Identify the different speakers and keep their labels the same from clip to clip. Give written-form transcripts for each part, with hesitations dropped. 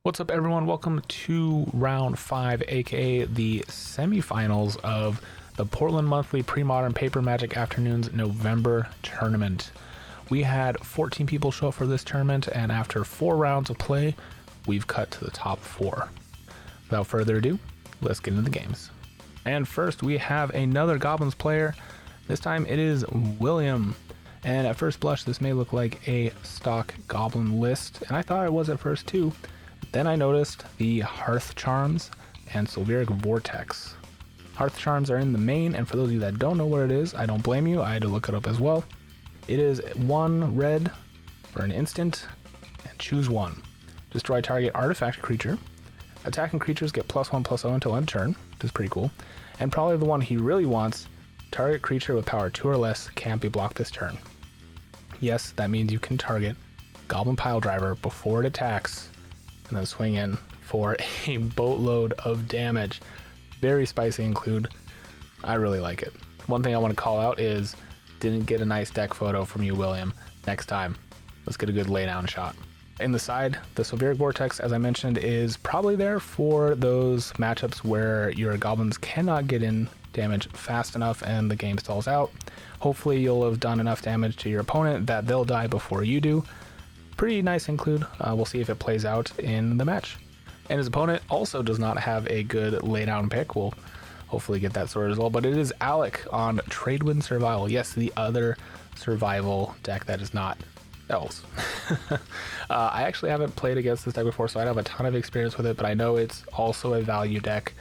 Speaker 1: What's up, everyone? Welcome to round 5, aka the semifinals of the Portland Monthly Premodern Paper Magic Afternoons November tournament. We had 14 people show up for this tournament, and after 4 rounds of play, we've cut to the top 4. Without further ado, let's get into the games. And first, we have another Goblins player. This time it is William. And at first blush, this may look like a stock Goblin list, and I thought it was at first too. Then I noticed the Hearth Charms and Sulfuric Vortex. Hearth Charms are in the main, and for those of you that don't know what it is, I don't blame you, I had to look it up as well. It is 1 red for an instant, and choose 1. Destroy target artifact creature. Attacking creatures get +1/+0 until end turn, which is pretty cool. And probably the one he really wants, target creature with power 2 or less can't be blocked this turn. Yes, that means you can target Goblin Piledriver before it attacks, and then swing in for a boatload of damage. Very spicy include. I really like it. One thing I want to call out is didn't get a nice deck photo from you, William. Next time, let's get a good laydown shot. In the side, the Sulfuric Vortex, as I mentioned, is probably there for those matchups where your goblins cannot get in damage fast enough and the game stalls out. Hopefully you'll have done enough damage to your opponent that they'll die before you do. Pretty nice include. We'll see if it plays out in the match. And his opponent also does not have a good laydown pick. We'll hopefully get that sorted as well. But it is Alec on Tradewind Survival. Yes, the other survival deck that is not Elves. I actually haven't played against this deck before, so I don't have a ton of experience with it, but I know it's also a value deck.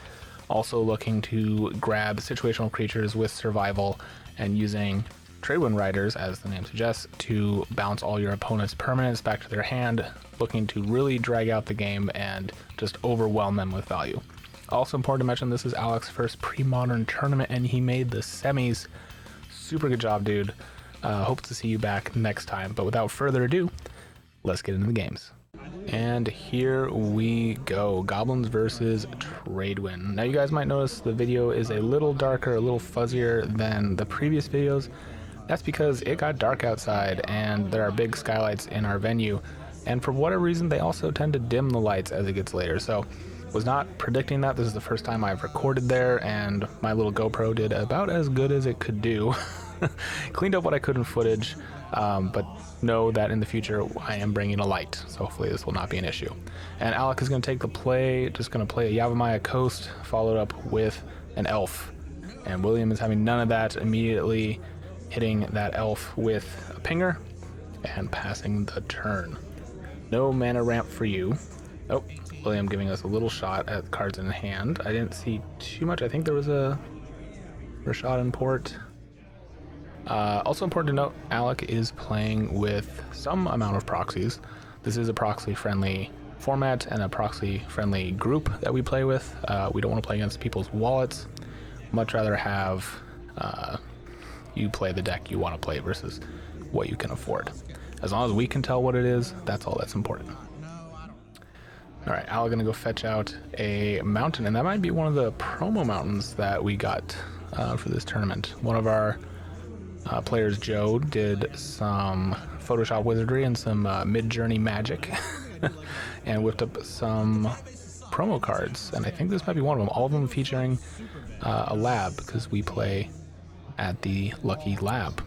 Speaker 1: Also looking to grab situational creatures with survival and using Tradewind Riders, as the name suggests, to bounce all your opponent's permanents back to their hand, looking to really drag out the game and just overwhelm them with value. Also important to mention, this is Alec's first pre-modern tournament, and he made the semis. Super good job, dude. Hope to see you back next time, but without further ado, let's get into the games. And here we go, Goblins versus Tradewind. Now you guys might notice the video is a little darker, a little fuzzier than the previous videos. That's because it got dark outside and there are big skylights in our venue, and for whatever reason they also tend to dim the lights as it gets later. So was not predicting that. This is the first time I've recorded there, and my little GoPro did about as good as it could do. Cleaned up what I could in footage, but know that in the future I am bringing a light, so hopefully this will not be an issue. And Alec is going to take the play, just going to play a Yavimaya Coast followed up with an elf, and William is having none of that, immediately hitting that elf with a pinger and passing the turn. No mana ramp for you. Oh, William giving us a little shot at cards in hand. I didn't see too much. I think there was a Rashad in port. Also important to note, Alec is playing with some amount of proxies. This is a proxy-friendly format and a proxy-friendly group that we play with. We don't want to play against people's wallets. Much rather have you play the deck you want to play versus what you can afford. As long as we can tell what it is, that's all that's important. All right, Alec gonna go fetch out a mountain, and that might be one of the promo mountains that we got for this tournament. One of our players, Joe, did some Photoshop wizardry and some mid-journey magic and whipped up some promo cards, and I think this might be one of them, all of them featuring a lab, because we play at the Lucky Lab,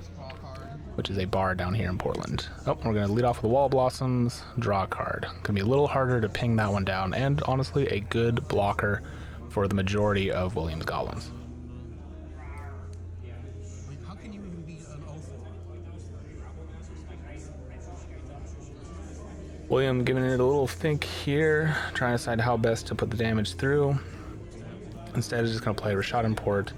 Speaker 1: which is a bar down here in Portland. Oh, we're going to lead off with the Wall Blossoms, draw a card. Going to be a little harder to ping that one down, and honestly a good blocker for the majority of William's Goblins. William giving it a little think here, trying to decide how best to put the damage through. Instead, he's just going to play Rashad in port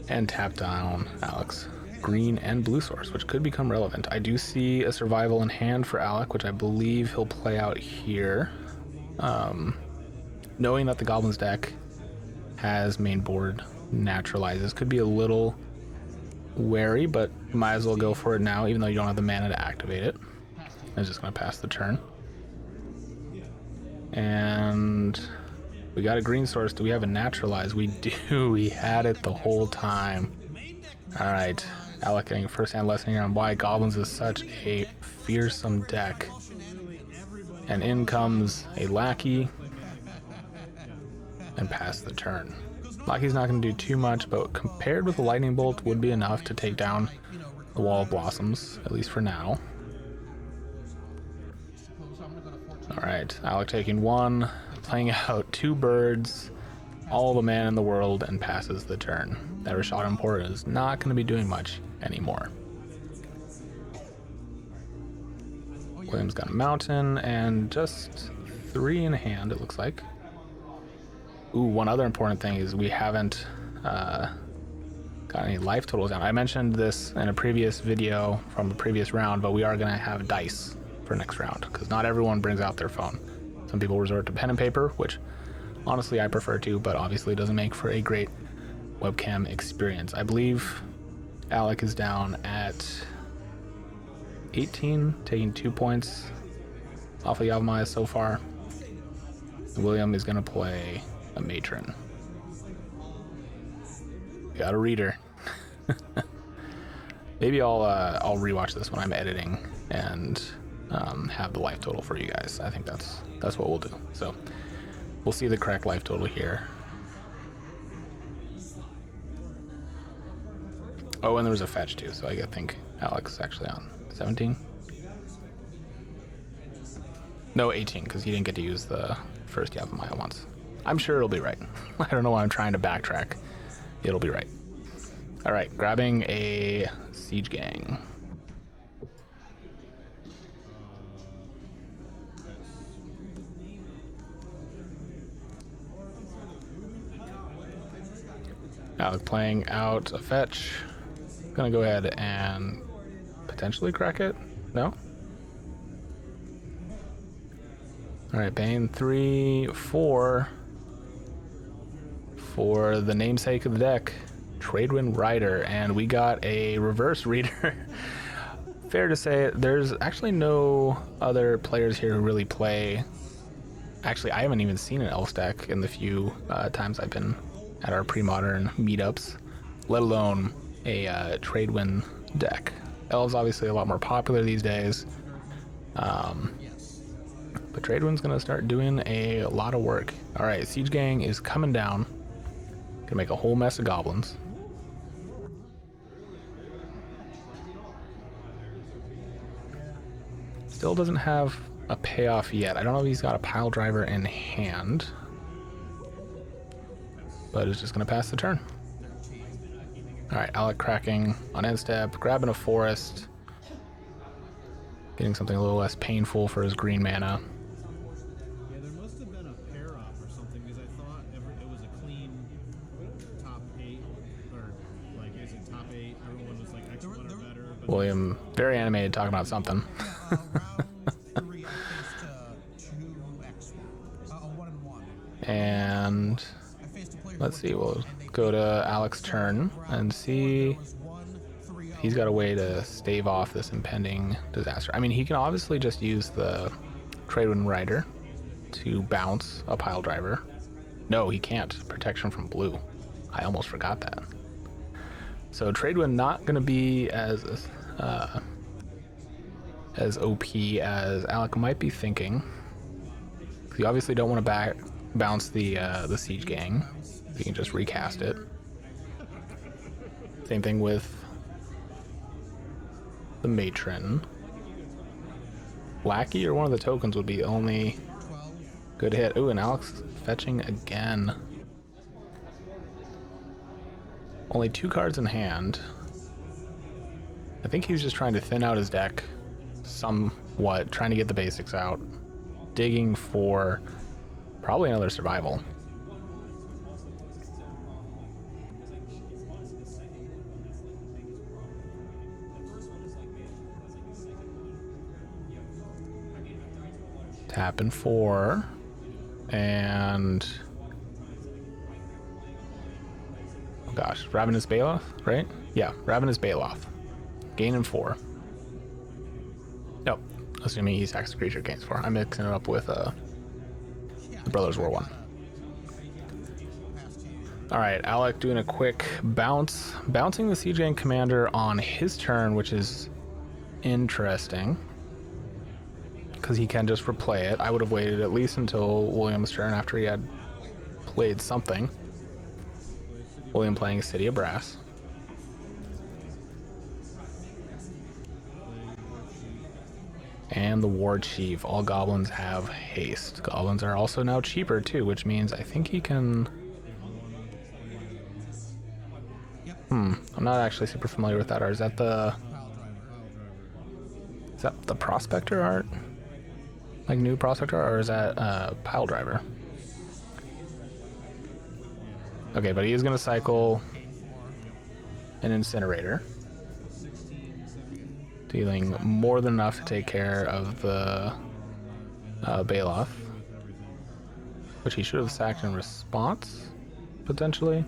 Speaker 1: and tap down Alec's green and blue source, which could become relevant. I do see a survival in hand for Alec, which I believe he'll play out here. Knowing that the Goblins deck has main board naturalizes, could be a little wary, but might as well go for it now, even though you don't have the mana to activate it. I'm just going to pass the turn. And we got a green source. Do we have a naturalize? We do. We had it the whole time. All right. Alec getting a first-hand lesson here on why Goblins is such a fearsome deck. And in comes a Lackey and pass the turn. Lackey's not going to do too much, but compared with the Lightning Bolt would be enough to take down the Wall of Blossoms, at least for now. Alright, Alec taking one, playing out 2 birds, all the mana in the world, and passes the turn. That Rashad Import is not going to be doing much anymore. William's got a mountain and just 3 in hand, it looks like. Ooh, one other important thing is we haven't got any life totals down. I mentioned this in a previous video from the previous round, but we are going to have dice for next round because not everyone brings out their phone. Some people resort to pen and paper, which honestly I prefer to, but obviously doesn't make for a great webcam experience. I believe Alec is down at 18, taking 2 points off of Yavimaya so far. William is going to play a Matron. Got a reader. Maybe I'll rewatch this when I'm editing and have the life total for you guys. I think that's what we'll do. So we'll see the correct life total here. Oh, and there was a fetch too, so I think Alex is actually on 17. No, 18, because he didn't get to use the first Yavimaya once. I'm sure it'll be right. I don't know why I'm trying to backtrack. It'll be right. All right, grabbing a Siege Gang. Alec playing out a fetch. Gonna go ahead and potentially crack it. No? All right, Bane 3, 4 for the namesake of the deck, Tradewind Rider, and we got a reverse reader. Fair to say, there's actually no other players here who really play. Actually, I haven't even seen an Elf deck in the few times I've been at our Premodern meetups, let alone a Tradewind deck. Elves obviously a lot more popular these days, but Tradewind's gonna start doing a lot of work. All right, Siege Gang is coming down. Gonna make a whole mess of goblins. Still doesn't have a payoff yet. I don't know if he's got a pile driver in hand, but it's just gonna pass the turn. All right, Alec cracking on end step, grabbing a forest, getting something a little less painful for his green mana.
Speaker 2: Yeah, there must have been a pair off or something because I thought it was a clean top 8, or like is it top 8? Everyone was like X1 or better. But
Speaker 1: William, very animated, talking about something. And let's see, we'll go to Alec's turn and see if he's got a way to stave off this impending disaster. I mean, he can obviously just use the Tradewind Rider to bounce a pile driver. No, he can't. Protection from blue. I almost forgot that. So Tradewind not going to be as OP as Alec might be thinking. You obviously don't want to bounce the Siege Gang. You can just recast it. Same thing with the Matron. Lackey or one of the tokens would be the only good hit. Ooh, and Alex fetching again. Only 2 cards in hand. I think he's just trying to thin out his deck somewhat, trying to get the basics out. Digging for probably another survival. Tapping 4 and oh gosh, Ravenous Baloth, right? Yeah, Ravenous Baloth. Gaining 4. Nope, assuming he sacks the creature, gains 4. I'm mixing it up with the Brothers War 1. All right, Alec doing a quick bounce, bouncing the Siege Gang commander on his turn, which is interesting. because he can just replay it. I would have waited at least until William's turn after he had played something. William playing City of Brass. And the War Chief. All goblins have haste. Goblins are also now cheaper too, which means I think he can... I'm not actually super familiar with that art. Is that the... Is that the Prospector art? Like new Prospector, or is that Pile Driver? Okay, but he is going to cycle an Incinerator, dealing more than enough to take care of the Baloth, which he should have sacked in response, potentially.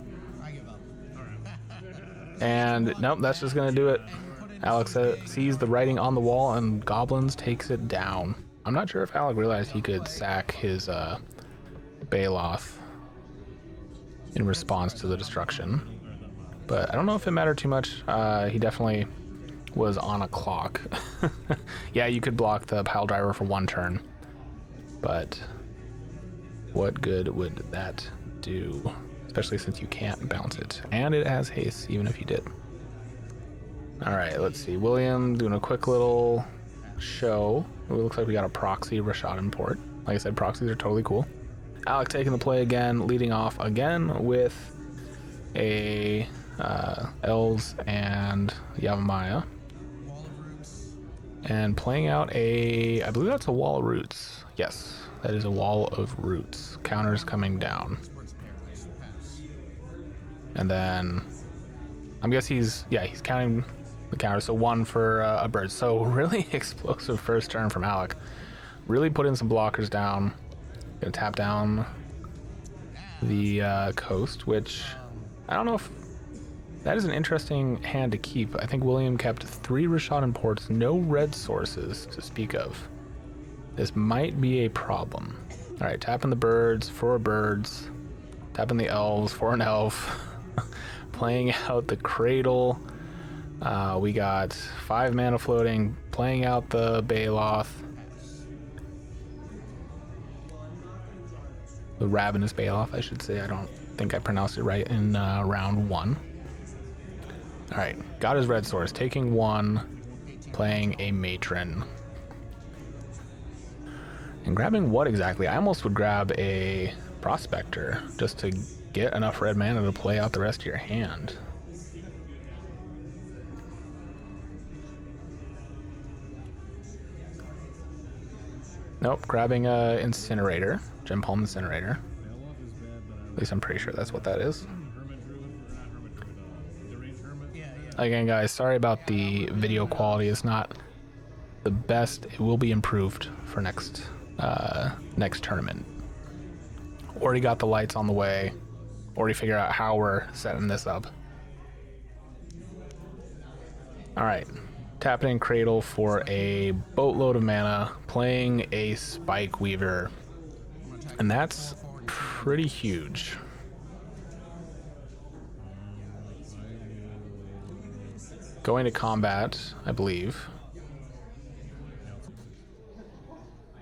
Speaker 1: And nope, that's just going to do it. Alex sees the writing on the wall, and Goblins takes it down. I'm not sure if Alec realized he could sack his Baloth in response to the destruction, but I don't know if it mattered too much. He definitely was on a clock. Yeah, you could block the Pile Driver for one turn, but what good would that do? Especially since you can't bounce it, and it has haste even if you did. All right, let's see. William doing a quick little show. It looks like we got a proxy Rashad import. Like I said, proxies are totally cool. Alec taking the play again, leading off again with a Elves and Yavimaya. And playing out a, I believe that's a Wall of Roots. Yes, that is a Wall of Roots. Counters coming down. And then, I guess he's counting the counter, so one for a bird. So really explosive first turn from Alec. Really putting some blockers down. Gonna tap down the coast, which I don't know if that is an interesting hand to keep. I think William kept 3 Rashad imports, no red sources to speak of. This might be a problem. All right, tapping the birds for birds, tapping the elves for an elf, playing out the cradle. We got 5 mana floating, playing out the Baloth. The Ravenous Baloth, I should say. I don't think I pronounced it right in round 1. All right, got his red source, taking 1, playing a Matron. And grabbing what exactly? I almost would grab a Prospector just to get enough red mana to play out the rest of your hand. Nope, grabbing a Incinerator, Gem Palm Incinerator. At least I'm pretty sure that's what that is. Again, guys, sorry about the video quality. It's not the best. It will be improved for next tournament. Already got the lights on the way. Already figured out how we're setting this up. All right. Tapping in Cradle for a boatload of mana, playing a Spike Weaver, and that's pretty huge. Going to combat, I believe.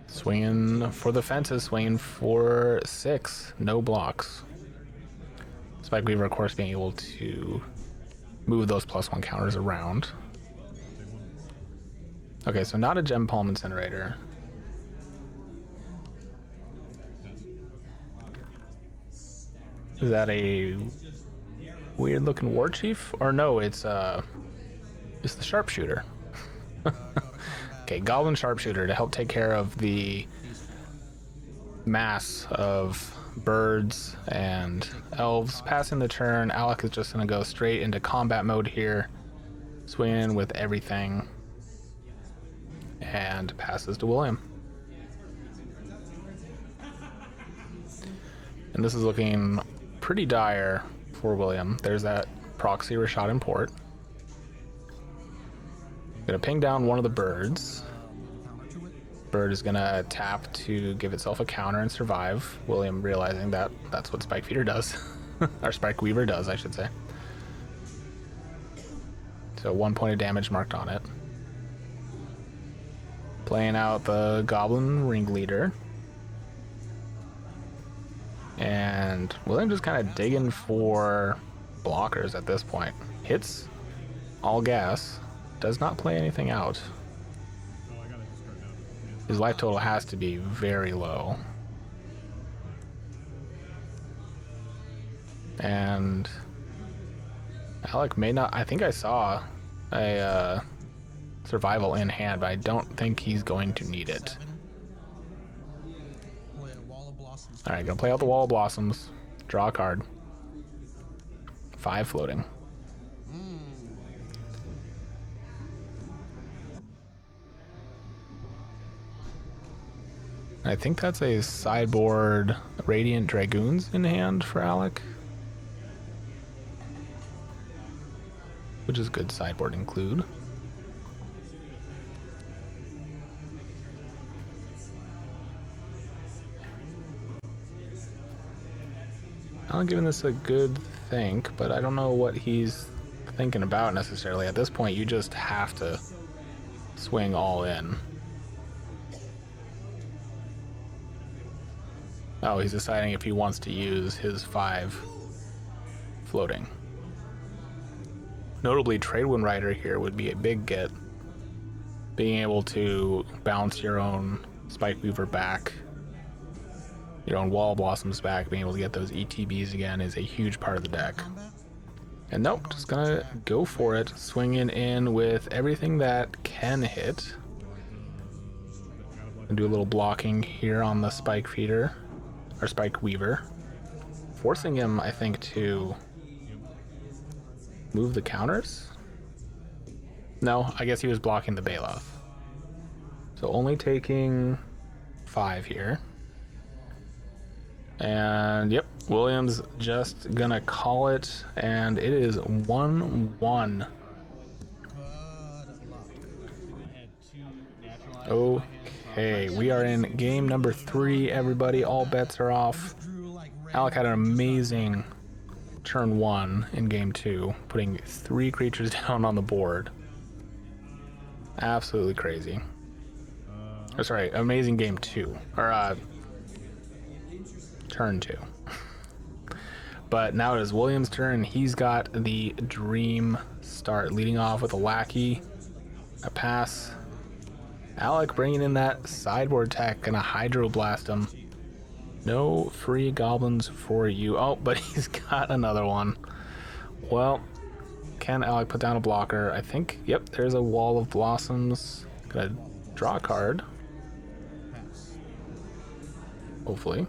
Speaker 1: Swinging for the fences, swinging for 6, no blocks. Spike Weaver, of course, being able to move those +1 counters around. Okay, so not a Gem Palm Incinerator. Is that a weird looking War Chief? Or no, it's the Sharpshooter. Okay, Goblin Sharpshooter to help take care of the mass of birds and elves. Passing the turn, Alec is just going to go straight into combat mode here. Swing with everything. And passes to William. And this is looking pretty dire for William. There's that proxy Rashad import. Gonna ping down one of the birds. Bird is gonna tap to give itself a counter and survive. William realizing that that's what Spike Feeder does. Or Spike Weaver does, I should say. So 1 point of damage marked on it. Playing out the Goblin Ringleader. And William just kind of digging for blockers at this point. Hits all gas. Does not play anything out. His life total has to be very low. And Alec may not... I think I saw a survival in hand, but I don't think he's going to need it. Alright, gonna play out the Wall of Blossoms. Draw a card. 5 floating. I think that's a sideboard Radiant Dragoons in hand for Alec. Which is good sideboard include. I'm giving this a good think, but I don't know what he's thinking about necessarily. At this point, you just have to swing all in. Oh, he's deciding if he wants to use his 5 floating. Notably, Tradewind Rider here would be a big get. Being able to bounce your own Spike Weaver back, your own Wall of Blossoms back, being able to get those ETBs again is a huge part of the deck. And nope, just gonna go for it. Swinging in with everything that can hit. And do a little blocking here on the Spike Feeder, or Spike Weaver. Forcing him, I think, to move the counters? No, I guess he was blocking the Bailoff. So only taking 5 here. And yep, Williams just gonna call it, and it is 1-1. Okay, we are in game number 3, everybody. All bets are off. Alec had an amazing turn 1 in game 2, putting 3 creatures down on the board. Absolutely crazy. Oh, sorry, amazing game 2, or turn 2. But now it is William's turn. He's got the dream start, leading off with a Lackey, a pass. Alec bringing in that sideboard tech and a Hydroblast him. No free goblins for you. Oh, but he's got another one. Well, can Alec put down a blocker? I think, yep, there's a Wall of Blossoms. Gonna draw a card. Hopefully.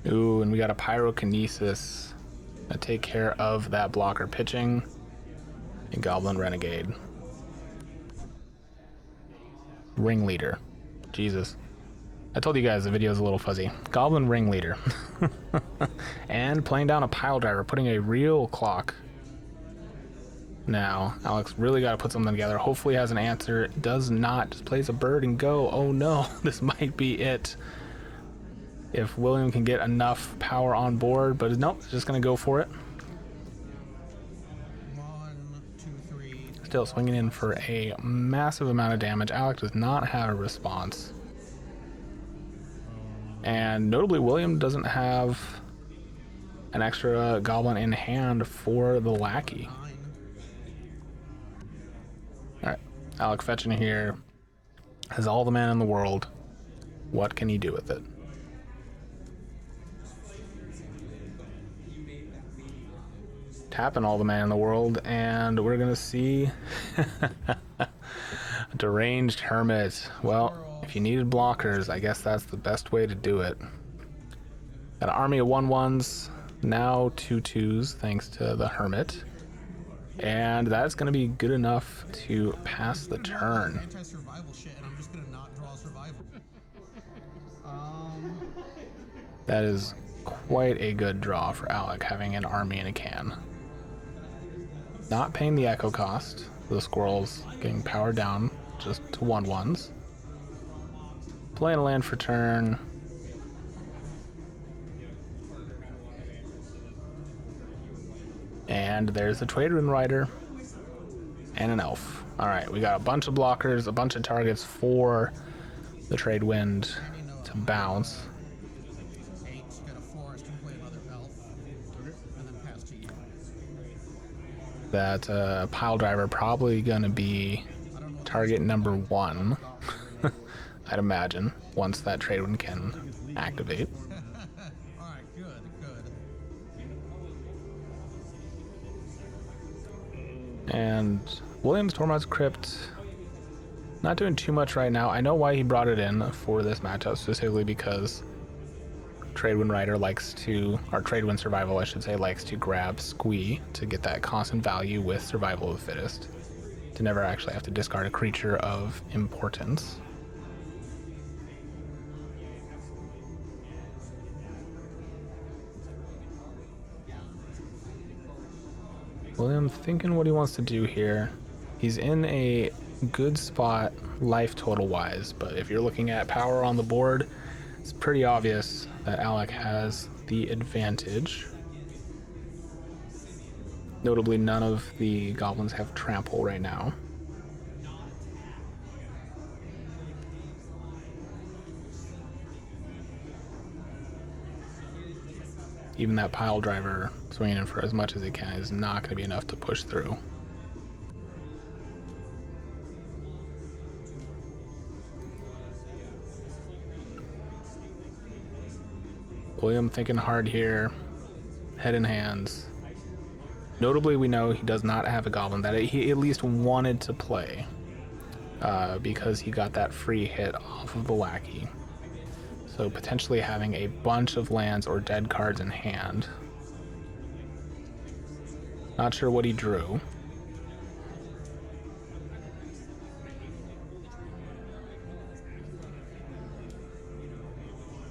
Speaker 1: Ooh, and we got a Pyrokinesis to take care of that blocker pitching. And Goblin Renegade. Ringleader. Jesus. I told you guys the video is a little fuzzy. Goblin Ringleader. And playing down a Pile Driver, putting a real clock. Now, Alex really got to put something together. Hopefully has an answer. Does not. Just plays a bird and go. Oh no, this might be it. If William can get enough power on board, but nope, just gonna go for it.
Speaker 2: 1, 2, 3.
Speaker 1: Still swinging in for a massive amount of damage. Alec does not have a response. And notably, William doesn't have an extra goblin in hand for the Lackey. Alright, Alec fetching here. Has all the mana in the world. What can he do with it? Tapping all the mana in the world, and we're gonna see Deranged Hermit. Well, if you needed blockers, I guess that's the best way to do it. Got an army of 1/1s, now 2/2s thanks to the Hermit, and that's gonna be good enough to pass the turn.
Speaker 2: Anti-survival shit, and I'm just gonna not draw survival.
Speaker 1: That is quite a good draw for Alec, having an army in a can. Not paying the echo cost. The squirrels getting powered down just to 1/1s. Playing a land for turn. And there's a Tradewind Rider and an elf. All right, we got a bunch of blockers, a bunch of targets for the Tradewind to bounce. That pile driver probably gonna be target number 1, I'd imagine, once that Tradewind can activate.
Speaker 2: Alright, good.
Speaker 1: And Williams Tormod's Crypt, not doing too much right now. I know why he brought it in for this matchup, specifically because Tradewind Rider likes to, or Tradewind Survival I should say, likes to grab Squee to get that constant value with Survival of the Fittest, to never actually have to discard a creature of importance. William thinking what he wants to do here. He's in a good spot life total wise, but if you're looking at power on the board, it's pretty obvious that Alec has the advantage. Notably, none of the goblins have trample right now. Even that pile driver swinging in for as much as he can is not going to be enough to push through. William thinking hard here, head in hands. Notably, we know he does not have a goblin that he at least wanted to play because he got that free hit off of the lackey. So potentially having a bunch of lands or dead cards in hand. Not sure what he drew.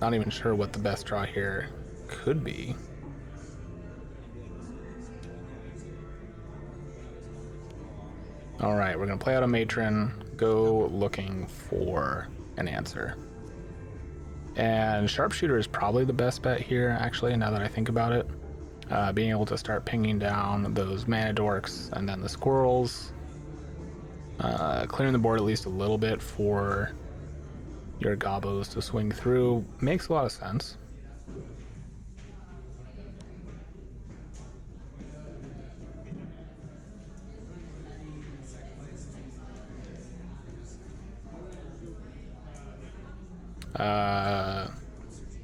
Speaker 1: Not even sure what the best draw here could be. All right, we're gonna play out a matron, go looking for an answer. And Sharpshooter is probably the best bet here, actually, now that I think about it. Being able to start pinging down those mana dorks and then the squirrels. Clearing the board at least a little bit for your gobos to swing through makes a lot of sense.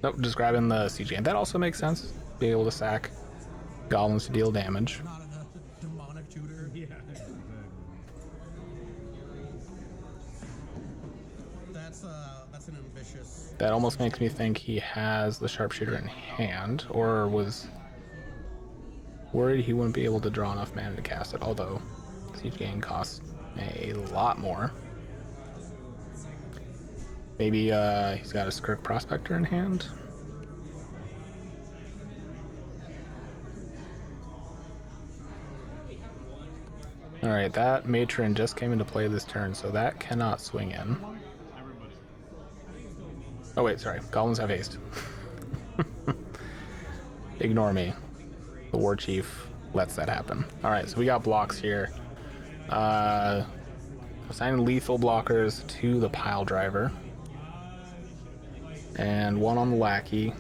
Speaker 1: Nope, just grabbing the CG. And that also makes sense. Be able to sack goblins to deal damage.
Speaker 2: Not a demonic tutor. Yeah, exactly. That's an ambitious.
Speaker 1: That almost makes me think he has the sharpshooter in hand, or was worried he wouldn't be able to draw enough mana to cast it, although siege gain costs a lot more. Maybe he's got a Skirk Prospector in hand. Alright, that matron just came into play this turn, so that cannot swing in. Oh wait, sorry. Goblins have haste. Ignore me. The War Chief lets that happen. Alright, so we got blocks here. Assigning lethal blockers to the pile driver. And one on the lackey.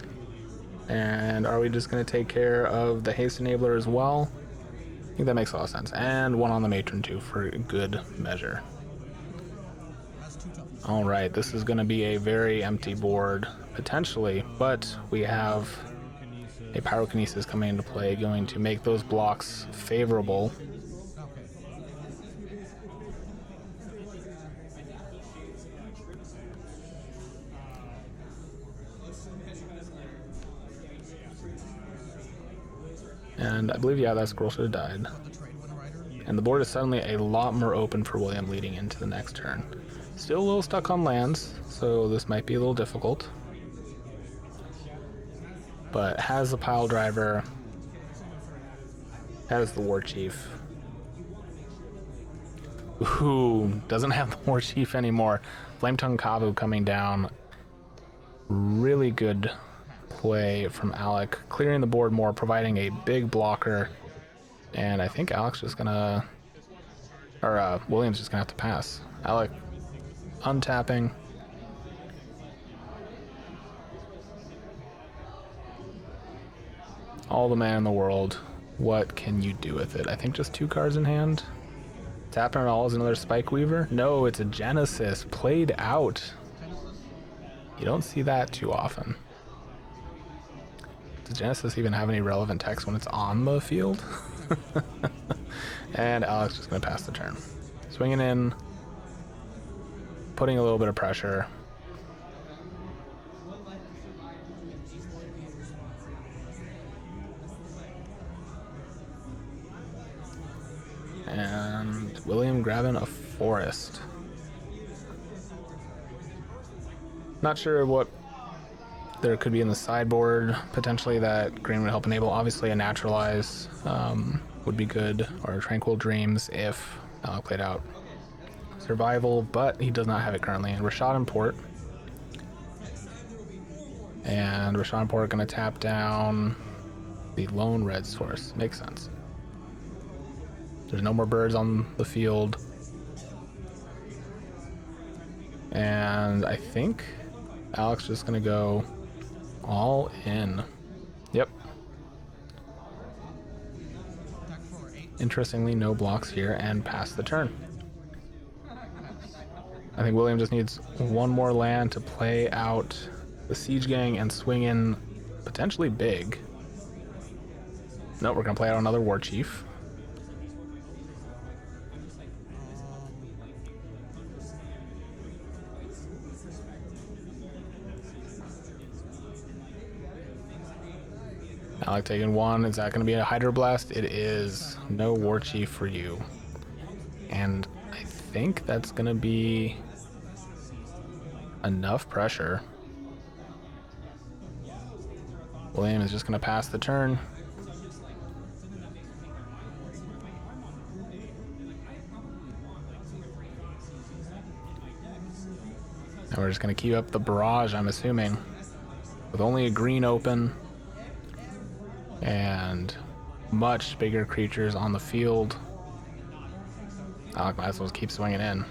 Speaker 1: And are we just going to take care of the haste enabler as well? I think that makes a lot of sense. And one on the matron too for good measure. Alright, this is going to be a very empty board, potentially, but we have a Pyrokinesis coming into play, going to make those blocks favorable. And I believe, yeah, that scroll should have died. And the board is suddenly a lot more open for William leading into the next turn. Still a little stuck on lands, so this might be a little difficult. But has the pile driver, has the War Chief. Ooh, doesn't have the War Chief anymore. Flametongue Kavu coming down Really good play from Alec, clearing the board more, providing a big blocker. And I think Alec's just gonna, or William's just gonna have to pass. Alec untapping. All the mana in the world. What can you do with it? I think just 2 cards in hand. Tapping it all is another Spike Weaver. No, it's a Genesis played out. You don't see that too often. Does Genesis even have any relevant text when it's on the field? And Alec's just going to pass the turn. Swinging in, putting a little bit of pressure. And William grabbing a forest. Not sure what there could be in the sideboard potentially that green would help enable. Obviously a Naturalize would be good, or Tranquil Dreams if Alec played out Survival, but he does not have it currently. And Rashad Import. And Rashad Import going to tap down the lone red source. Makes sense. There's no more birds on the field. And I think Alec's just going to go all in. Yep. Interestingly, no blocks here and pass the turn. I think William just needs one more land to play out the Siege Gang and swing in potentially big. No, we're going to play out another War Chief. Alec taking 1. Is that going to be a Hydroblast? It is. No War Chief for you. And I think that's going to be enough pressure. William is just going to pass the turn. And we're just going to keep up the barrage, I'm assuming. With only a green open. And much bigger creatures on the field. Alec might as well keep swinging in.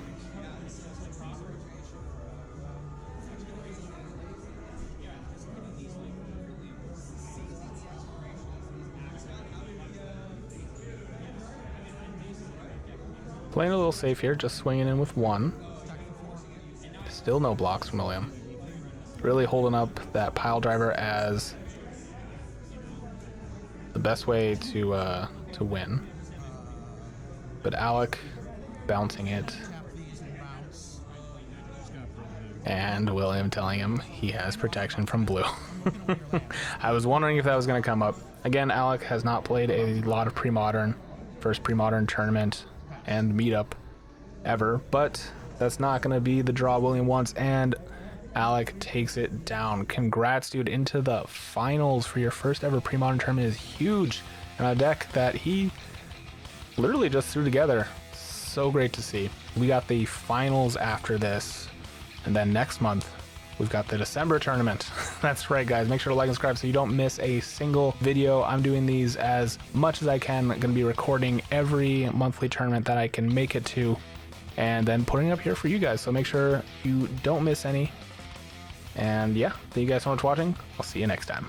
Speaker 1: Playing a little safe here, just swinging in with 1. Still no blocks from William. Really holding up that pile driver as the best way to win. But Alec bouncing it. And William telling him he has protection from blue. I was wondering if that was going to come up. Again, Alec has not played a lot of Premodern. First Premodern tournament and meetup ever. But that's not going to be the draw William wants. And Alec takes it down. Congrats, dude. Into the finals for your first ever Premodern tournament is huge. And a deck that he literally just threw together. So great to see. We got the finals after this. And then next month, we've got the December tournament. That's right, guys. Make sure to like and subscribe so you don't miss a single video. I'm doing these as much as I can. I'm going to be recording every monthly tournament that I can make it to. And then putting it up here for you guys. So make sure you don't miss any. And yeah, thank you guys so much for watching. I'll see you next time.